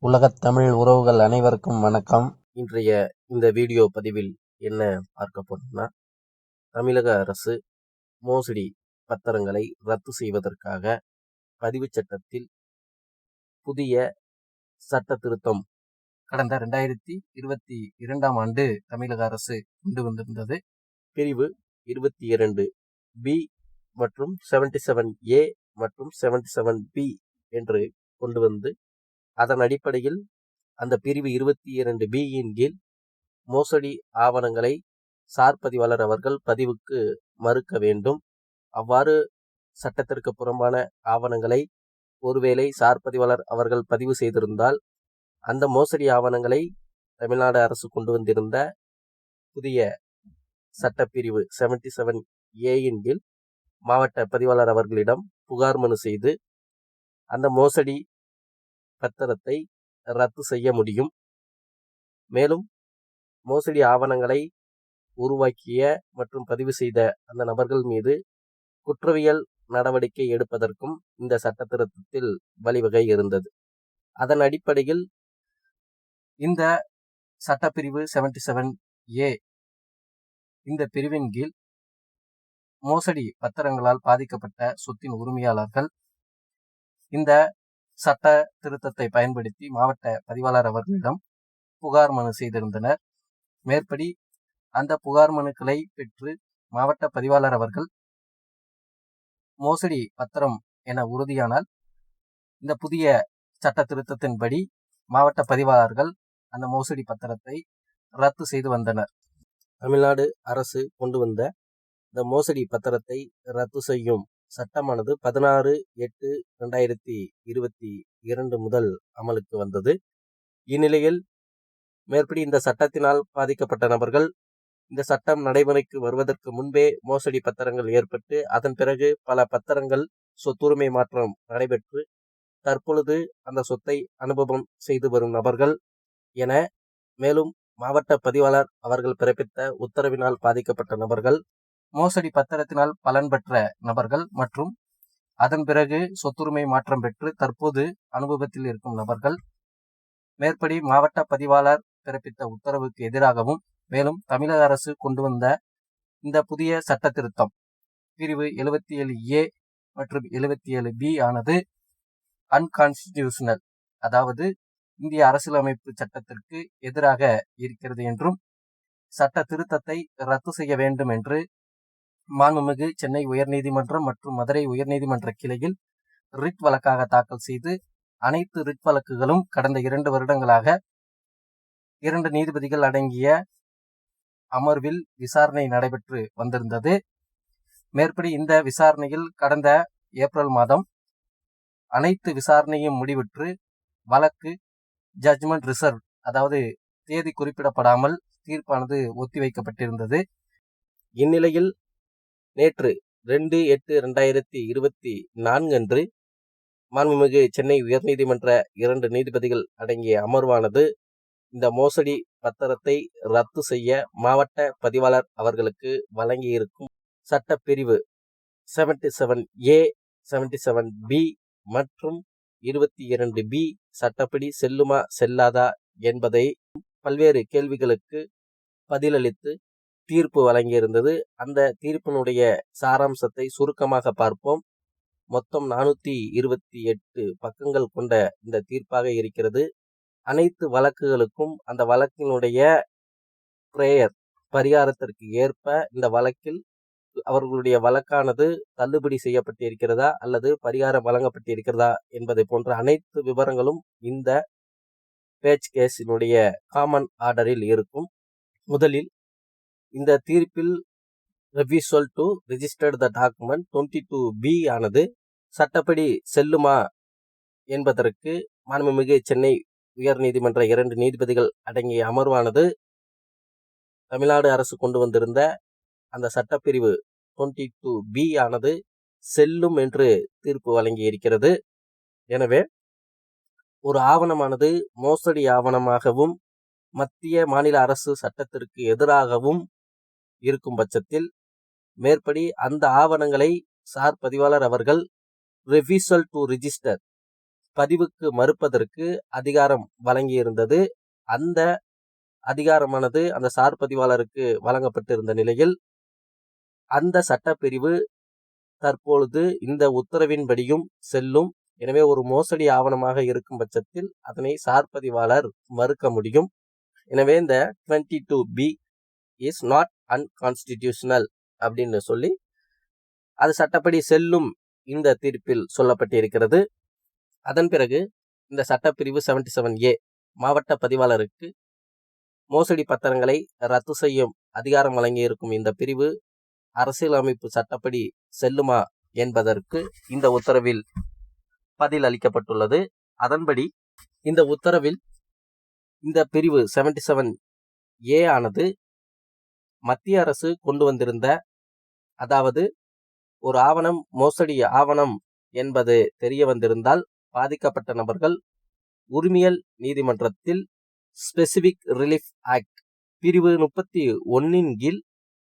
உலகத் தமிழ் உறவுகள் அனைவருக்கும் வணக்கம். இன்றைய இந்த வீடியோ பதிவில் என்ன பார்க்க போனோம்னா, தமிழக அரசு மோசடி பத்திரங்களை ரத்து செய்வதற்காக பதிவு சட்டத்தில் புதிய சட்ட திருத்தம் கடந்த 2022ஆம் ஆண்டு தமிழக அரசு கொண்டு வந்திருந்தது. பிரிவு 22B மற்றும் 77A மற்றும் 77B என்று கொண்டு வந்து, அதன் அடிப்படையில் அந்த பிரிவு 22B-யின் கீழ் மோசடி ஆவணங்களை சார் பதிவாளர் அவர்கள் பதிவுக்கு மறுக்க வேண்டும். அவ்வாறு சட்டத்திற்கு புறம்பான ஆவணங்களை ஒருவேளை சார் பதிவாளர் அவர்கள் பதிவு செய்திருந்தால், அந்த மோசடி ஆவணங்களை தமிழ்நாடு அரசு கொண்டு வந்திருந்த புதிய சட்டப்பிரிவு 77A-யின் கீழ் மாவட்ட பதிவாளர் அவர்களிடம் புகார் மனு செய்து அந்த மோசடி பத்திரத்தை ரத்து செய்ய முடியும். மேலும் மோசடி ஆவணங்களை உருவாக்கிய மற்றும் பதிவு செய்த அந்த நபர்கள் மீது குற்றவியல் நடவடிக்கை எடுப்பதற்கும் இந்த சட்ட திருத்தத்தில் வழிவகை இருந்தது. அதன் அடிப்படையில் இந்த சட்டப்பிரிவு 77A இந்த பிரிவின் கீழ் மோசடி பத்திரங்களால் பாதிக்கப்பட்ட சொத்தின் உரிமையாளர்கள் இந்த சட்ட திருத்தத்தை பயன்படுத்தி மாவட்ட பதிவாளர் அவர்களிடம் புகார் மனு செய்திருந்தனர். மேற்படி அந்த புகார் மனுக்களை பெற்று மாவட்ட பதிவாளர் அவர்கள் மோசடி பத்திரம் என உறுதியானால், இந்த புதிய சட்ட திருத்தத்தின்படி மாவட்ட பதிவாளர்கள் அந்த மோசடி பத்திரத்தை ரத்து செய்து வந்தனர். தமிழ்நாடு அரசு கொண்டு வந்த இந்த மோசடி பத்திரத்தை ரத்து செய்யும் சட்டமானது 16/8/2022 முதல் அமலுக்கு வந்தது. இந்நிலையில் மேற்படி இந்த சட்டத்தினால் பாதிக்கப்பட்ட நபர்கள் இந்த சட்டம் நடைமுறைக்கு வருவதற்கு முன்பே மோசடி பத்திரங்கள் ஏற்பட்டு, அதன் பிறகு பல பத்திரங்கள் சொத்துரிமை மாற்றம் நடைபெற்று தற்பொழுது அந்த சொத்தை அனுபவம் செய்து வரும் நபர்கள் என, மேலும் மாவட்ட பதிவாளர் அவர்கள் பிறப்பித்த உத்தரவினால் பாதிக்கப்பட்ட நபர்கள், மோசடி பத்திரத்தினால் பலன் பெற்ற நபர்கள் மற்றும் அதன் பிறகு சொத்துரிமை மாற்றம் பெற்று தற்போது அனுபவத்தில் இருக்கும் நபர்கள், மேற்படி மாவட்ட பதிவாளர் பிறப்பித்த உத்தரவுக்கு எதிராகவும், மேலும் தமிழக அரசு கொண்டு வந்த இந்த புதிய சட்ட திருத்தம் பிரிவு 77A மற்றும் 77B ஆனது அன்கான்ஸ்டிடியூஷனல், அதாவது இந்திய அரசியலமைப்பு சட்டத்திற்கு எதிராக இருக்கிறது என்றும், சட்ட திருத்தத்தை ரத்து செய்ய வேண்டும் என்று மாண்புமிகு சென்னை உயர்நீதிமன்றம் மற்றும் மதுரை உயர்நீதிமன்ற கிளையில் ரிட் வழக்காக தாக்கல் செய்து, அனைத்து ரிட் வழக்குகளும் கடந்த 2 வருடங்களாக 2 நீதிபதிகள் அடங்கிய அமர்வில் விசாரணை நடைபெற்று வந்திருந்தது. மேற்படி இந்த விசாரணையில் கடந்த ஏப்ரல் மாதம் அனைத்து விசாரணையும் முடிவுற்று வழக்கு ஜட்ஜ்மெண்ட் ரிசர்வ், அதாவது தேதி குறிப்பிடப்படாமல் தீர்ப்பானது ஒத்திவைக்கப்பட்டிருந்தது. இந்நிலையில் நேற்று 2/8/2024 அன்று மாண்புமிகு சென்னை உயர்நீதிமன்ற 2 நீதிபதிகள் அடங்கிய அமர்வானது இந்த மோசடி பத்திரத்தை ரத்து செய்ய மாவட்ட பதிவாளர் அவர்களுக்கு வழங்கியிருக்கும் சட்டப்பிரிவு 77A 77B மற்றும் 22B சட்டப்படி செல்லுமா செல்லாதா என்பதை பல்வேறு கேள்விகளுக்கு பதிலளித்து தீர்ப்பு வழங்கியிருந்தது. அந்த தீர்ப்பினுடைய சாராம்சத்தை சுருக்கமாக பார்ப்போம். மொத்தம் 428 பக்கங்கள் கொண்ட இந்த தீர்ப்பாக இருக்கிறது. அனைத்து வழக்குகளுக்கும் அந்த வழக்கினுடைய பரிகாரத்திற்கு ஏற்ப இந்த வழக்கில் அவர்களுடைய வழக்கானது தள்ளுபடி செய்யப்பட்டிருக்கிறதா அல்லது பரிகாரம் வழங்கப்பட்டிருக்கிறதா என்பதை போன்ற அனைத்து விவரங்களும் இந்த பேட்ச் கேஸினுடைய காமன் ஆர்டரில் இருக்கும். முதலில் இந்த தீர்ப்பில் refusal to register the document 22B ஆனது சட்டப்படி செல்லுமா என்பதற்கு மாண்புமிகு சென்னை உயர்நீதிமன்ற 2 நீதிபதிகள் அடங்கிய அமர்வானது தமிழ்நாடு அரசு கொண்டு வந்திருந்த அந்த சட்டப்பிரிவு 22B ஆனது செல்லும் என்று தீர்ப்பு வழங்கி இருக்கிறது. எனவே ஒரு ஆவணமானது மோசடி ஆவணமாகவும் மத்திய மாநில அரசு சட்டத்திற்கு எதிராகவும் இருக்கும் பட்சத்தில் மேற்படி அந்த ஆவணங்களை சார் பதிவாளர் அவர்கள் ரெஃப்யூசல் டு ரிஜிஸ்டர் பதிவுக்கு மறுப்பதற்கு அதிகாரம் வழங்கியிருந்தது. அந்த அதிகாரமானது அந்த சார் பதிவாளருக்கு வழங்கப்பட்டிருந்த நிலையில் அந்த சட்டப்பிரிவு தற்பொழுது இந்த உத்தரவின்படியும் செல்லும். எனவே ஒரு மோசடி ஆவணமாக இருக்கும் பட்சத்தில் அதனை சார் பதிவாளர் மறுக்க முடியும். எனவே இந்த 22B இஸ் நாட் அன்கான்ஸ்டிடியூஷனல் அப்படின்னு சொல்லி அது சட்டப்படி செல்லும் இந்த தீர்ப்பில் சொல்லப்பட்டிருக்கிறது. அதன் பிறகு இந்த சட்டப்பிரிவு 77A மாவட்ட பதிவாளருக்கு மோசடி பத்திரங்களை ரத்து செய்யும் அதிகாரம் வழங்கியிருக்கும் இந்த பிரிவு அரசியலமைப்பு சட்டப்படி செல்லுமா என்பதற்கு இந்த உத்தரவில் பதில் அளிக்கப்பட்டுள்ளது. அதன்படி இந்த உத்தரவில் இந்த பிரிவு 77A ஆனது மத்திய அரசு கொண்டு வந்திருந்த, அதாவது ஒரு ஆவணம் மோசடி ஆவணம் என்பது தெரிய வந்திருந்தால் பாதிக்கப்பட்ட நபர்கள் உரிமையல் நீதிமன்றத்தில் ஸ்பெசிபிக் ரிலீஃப் ஆக்ட் பிரிவு 31 கீழ்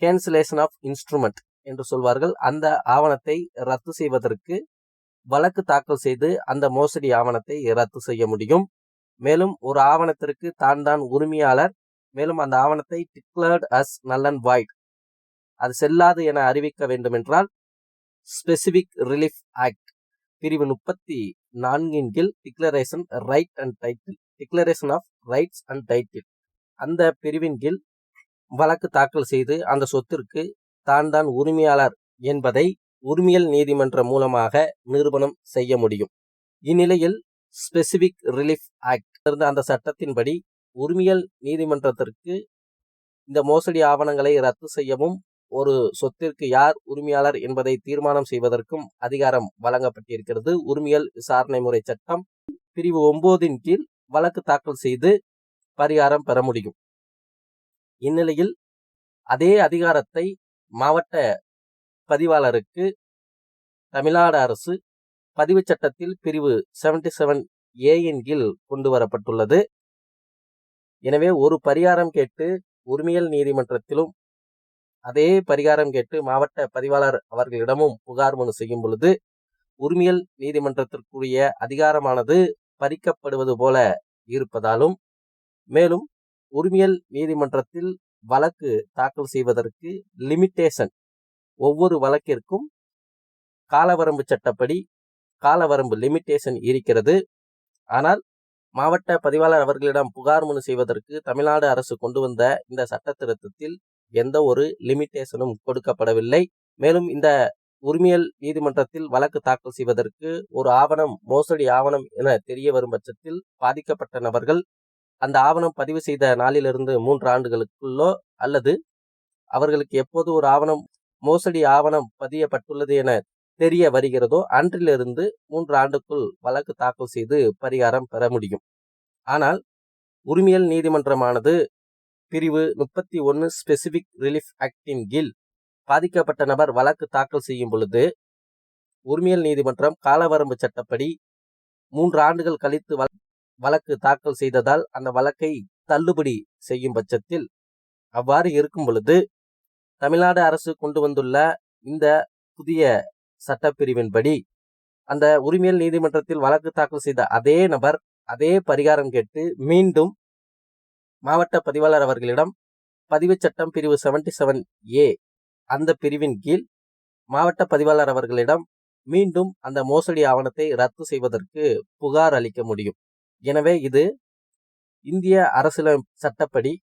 கேன்சலேஷன் ஆஃப் இன்ஸ்ட்ருமெண்ட் என்று சொல்வார்கள், அந்த ஆவணத்தை ரத்து செய்வதற்கு வழக்கு தாக்கல் செய்து அந்த மோசடி ஆவணத்தை ரத்து செய்ய முடியும். மேலும் ஒரு ஆவணத்திற்கு தான் உரிமையாளர், மேலும் அந்த ஆவணத்தை declared as null and void, அது செல்லாது என அறிவிக்க வேண்டுமென்றால் ஸ்பெசிபிக் ரிலீஃப் ஆக்ட் பிரிவு 34 கீழ் declaration right and title, declaration of rights and title, அந்த பிரிவின் கீழ் வழக்கு தாக்கல் செய்து அந்த சொத்திற்கு தான் உரிமையாளர் என்பதை உரிமையல் நீதிமன்றம் மூலமாக நிரூபணம் செய்ய முடியும். இந்நிலையில் ஸ்பெசிபிக் ரிலீஃப் ஆக்ட் அந்த சட்டத்தின்படி உரிமையல் நீதிமன்றத்திற்கு இந்த மோசடி ஆவணங்களை ரத்து செய்யவும் ஒரு சொத்திற்கு யார் உரிமையாளர் என்பதை தீர்மானம் செய்வதற்கும் அதிகாரம் வழங்கப்பட்டிருக்கிறது. உரிமையல் விசாரணை முறை சட்டம் பிரிவு 9 கீழ் வழக்கு தாக்கல் செய்து பரிகாரம் பெற முடியும். இந்நிலையில் அதே அதிகாரத்தை மாவட்ட பதிவாளருக்கு தமிழ்நாடு அரசு பதிவு சட்டத்தில் பிரிவு 77A கீழ் கொண்டு வரப்பட்டுள்ளது. எனவே ஒரு பரிகாரம் கேட்டு உரிமையல் நீதிமன்றத்திலும் அதே பரிகாரம் கேட்டு மாவட்ட பதிவாளர் அவர்களிடமும் புகார் மனு செய்யும் பொழுது உரிமையல் நீதிமன்றத்திற்குரிய அதிகாரமானது பறிக்கப்படுவது போல இருப்பதாலும், மேலும் உரிமையல் நீதிமன்றத்தில் வழக்கு தாக்கல் செய்வதற்கு லிமிட்டேஷன், ஒவ்வொரு வழக்கிற்கும் காலவரம்பு சட்டப்படி காலவரம்பு லிமிட்டேஷன் இருக்கிறது. ஆனால் மாவட்ட பதிவாளர் அவர்களிடம் புகார் மனு செய்வதற்கு தமிழ்நாடு அரசு கொண்டு வந்த இந்த சட்ட திருத்தத்தில் எந்த ஒரு லிமிட்டேஷனும் கொடுக்கப்படவில்லை. மேலும் இந்த உரிமையல் நீதிமன்றத்தில் வழக்கு தாக்கல் செய்வதற்கு ஒரு ஆவணம் மோசடி ஆவணம் என தெரிய வரும் பட்சத்தில் பாதிக்கப்பட்ட நபர்கள் அந்த ஆவணம் பதிவு செய்த நாளிலிருந்து 3 ஆண்டுகளுக்குள்ளோ அல்லது அவர்களுக்கு எப்போது ஒரு ஆவணம் மோசடி ஆவணம் பதியப்பட்டுள்ளது என தெரிய வருகிறதோ அன்றிலிருந்து 3 ஆண்டுக்குள் வழக்கு தாக்கல் செய்து பரிகாரம் பெற முடியும். ஆனால் உரிமையல் நீதிமன்றமானது பிரிவு 31 ஸ்பெசிபிக் ரிலீஃப் ஆக்டின் கீழ் பாதிக்கப்பட்ட நபர் வழக்கு தாக்கல் செய்யும் பொழுது உரிமையல் நீதிமன்றம் காலவரம்பு சட்டப்படி 3 ஆண்டுகள் கழித்து வழக்கு தாக்கல் செய்ததால் அந்த வழக்கை தள்ளுபடி செய்யும் பட்சத்தில், அவ்வாறு இருக்கும் பொழுது தமிழ்நாடு அரசு கொண்டு வந்துள்ள இந்த புதிய சட்டப்பிரிவின்படி அந்த உரிமையல் நீதிமன்றத்தில் வழக்கு தாக்கல் செய்த அதே நபர் அதே பரிகாரம் கேட்டு மீண்டும் மாவட்ட பதிவாளர் அவர்களிடம் பதிவு சட்டம் பிரிவு 77A அந்த பிரிவின் கீழ் மாவட்ட பதிவாளர் அவர்களிடம் மீண்டும் அந்த மோசடி ஆவணத்தை ரத்து செய்வதற்கு புகார் அளிக்க முடியும். எனவே இது இந்திய அரசியலமைப்பு சட்டப்படி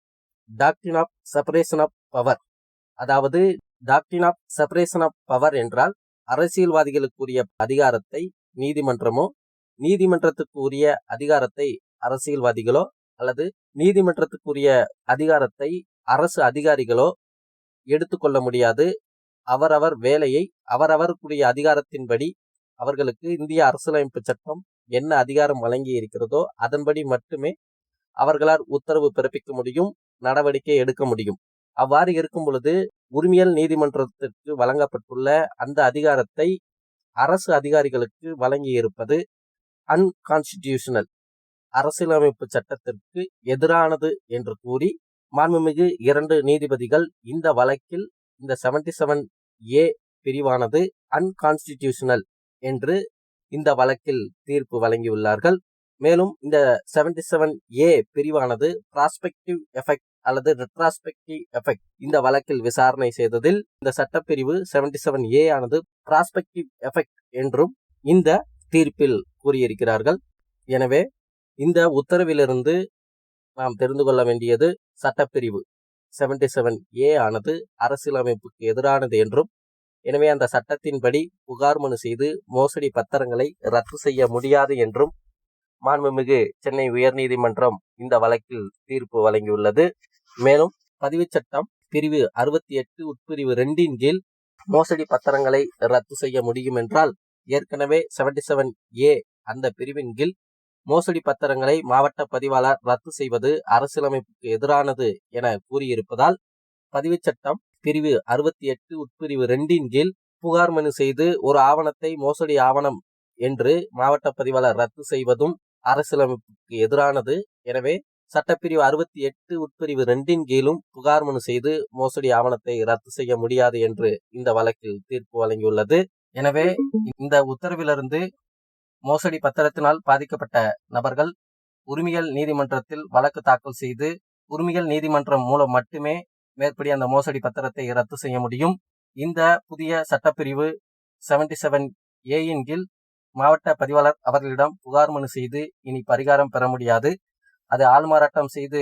doctrine of separation of power, அதாவது doctrine of separation of power என்றால் அரசியல்வாதிகளுக்குரிய அதிகாரத்தை நீதிமன்றமோ, நீதிமன்றத்துக்குரிய அதிகாரத்தை அரசியல்வாதிகளோ அல்லது நீதிமன்றத்துக்குரிய அதிகாரத்தை அரசு அதிகாரிகளோ எடுத்துக்கொள்ள முடியாது. அவரவர் வேலையை அவரவருக்குரிய அதிகாரத்தின்படி அவர்களுக்கு இந்திய அரசியலமைப்பு சட்டம் என்ன அதிகாரம் வழங்கி இருக்கிறதோ அதன்படி மட்டுமே அவர்களால் உத்தரவு பிறப்பிக்க முடியும், நடவடிக்கை எடுக்க முடியும். அவ்வாறு இருக்கும் பொழுது உரிமையல் நீதிமன்றத்திற்கு வழங்கப்பட்டுள்ள அந்த அதிகாரத்தை அரசு அதிகாரிகளுக்கு வழங்கி இருப்பது அன்கான்ஸ்டிடியூஷனல், அரசியலமைப்பு சட்டத்திற்கு எதிரானது என்று கூறி மாண்புமிகு 2 நீதிபதிகள் இந்த வழக்கில் இந்த 77A பிரிவானது அன்கான்ஸ்டிடியூஷனல் என்று இந்த வழக்கில் தீர்ப்பு வழங்கியுள்ளார்கள். மேலும் இந்த 77A பிரிவானது ப்ராஸ்பெக்டிவ் எஃபெக்ட் அல்லது ரெட்ராஸ்பெக்டிவ் எஃபெக்ட் இந்த வழக்கில் விசாரணை செய்ததில் இந்த சட்டப்பிரிவு 77A ஆனது ப்ராஸ்பெக்டிவ் எஃபெக்ட் என்றும் இந்த தீர்ப்பில் கூறியிருக்கிறார்கள். எனவே இந்த உத்தரவிலிருந்து நாம் தெரிந்து கொள்ள வேண்டியது சட்டப்பிரிவு 77A ஆனது அரசியலமைப்புக்கு எதிரானது என்றும், எனவே அந்த சட்டத்தின்படி புகார் மனு செய்து மோசடி பத்திரங்களை ரத்து செய்ய முடியாது என்றும் மாண்புமிகு சென்னை உயர்நீதிமன்றம் இந்த வழக்கில் தீர்ப்பு வழங்கியுள்ளது. மேலும் பதிவுச் சட்டம் பிரிவு 68 உட்பிரிவு 2 கீழ் மோசடி பத்திரங்களை ரத்து செய்ய முடியும் என்றால், ஏற்கனவே 77A அந்த பிரிவின் கீழ் மோசடி பத்திரங்களை மாவட்ட பதிவாளர் ரத்து செய்வது அரசியலமைப்புக்கு எதிரானது என கூறியிருப்பதால், பதிவுச் சட்டம் பிரிவு 68 உட்பிரிவு 2 கீழ் புகார் மனு செய்து ஒரு ஆவணத்தை மோசடி ஆவணம் என்று மாவட்ட பதிவாளர் ரத்து செய்வதும் அரசியலமைப்புக்கு எதிரானது. எனவே சட்டப்பிரிவு 68 உட்பிரிவு 2 கீழும் புகார் மனு செய்து மோசடி ஆவணத்தை ரத்து செய்ய முடியாது என்று இந்த வழக்கில் தீர்ப்பு வழங்கியுள்ளது. எனவே இந்த உத்தரவிலிருந்து மோசடி பத்திரத்தினால் பாதிக்கப்பட்ட நபர்கள் உரிமையியல் நீதிமன்றத்தில் வழக்கு தாக்கல் செய்து உரிமையியல் நீதிமன்றம் மூலம் மட்டுமே மேற்படி அந்த மோசடி பத்திரத்தை ரத்து செய்ய முடியும். இந்த புதிய சட்டப்பிரிவு 77A கீழ் மாவட்ட பதிவாளர் அவர்களிடம் புகார் மனு செய்து இனி பரிகாரம் பெற முடியாது. அது ஆள்மாறாட்டம் செய்து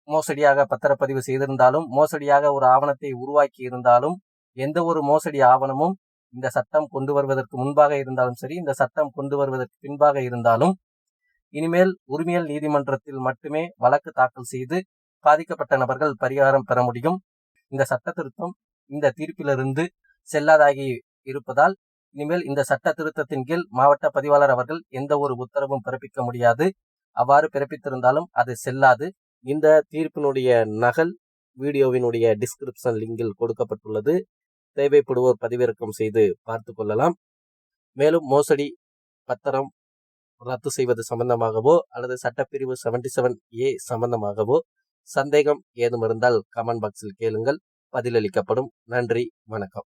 மோசடியாக பத்திரப்பதிவு செய்திருந்தாலும், மோசடியாக ஒரு ஆவணத்தை உருவாக்கி இருந்தாலும், எந்த ஒரு மோசடி ஆவணமும் இந்த சட்டம் கொண்டு வருவதற்கு முன்பாக இருந்தாலும் சரி, இந்த சட்டம் கொண்டு வருவதற்கு பின்பாக இருந்தாலும், இனிமேல் உரிமையியல் நீதிமன்றத்தில் மட்டுமே வழக்கு தாக்கல் செய்து பாதிக்கப்பட்ட நபர்கள் பரிகாரம் பெற முடியும். இந்த சட்ட திருத்தம் இந்த தீர்ப்பிலிருந்து செல்லாதாகி இருப்பதால், இனிமேல் இந்த சட்ட திருத்தத்தின் கீழ் மாவட்ட பதிவாளர் அவர்கள் எந்த ஒரு உத்தரவும் பிறப்பிக்க முடியாது. அவ்வாறு பிறப்பித்திருந்தாலும் அது செல்லாது. இந்த தீர்ப்பினுடைய நகல் வீடியோவினுடைய டிஸ்கிரிப்ஷன் லிங்கில் கொடுக்கப்பட்டுள்ளது. தேவைப்படுவோர் பதிவிறக்கம் செய்து பார்த்து கொள்ளலாம். மேலும் மோசடி பத்திரம் ரத்து செய்வது சம்பந்தமாகவோ அல்லது சட்டப்பிரிவு 77A சம்பந்தமாகவோ சந்தேகம் ஏதும் இருந்தால் கமெண்ட் பாக்ஸில் கேளுங்கள், பதிலளிக்கப்படும். நன்றி, வணக்கம்.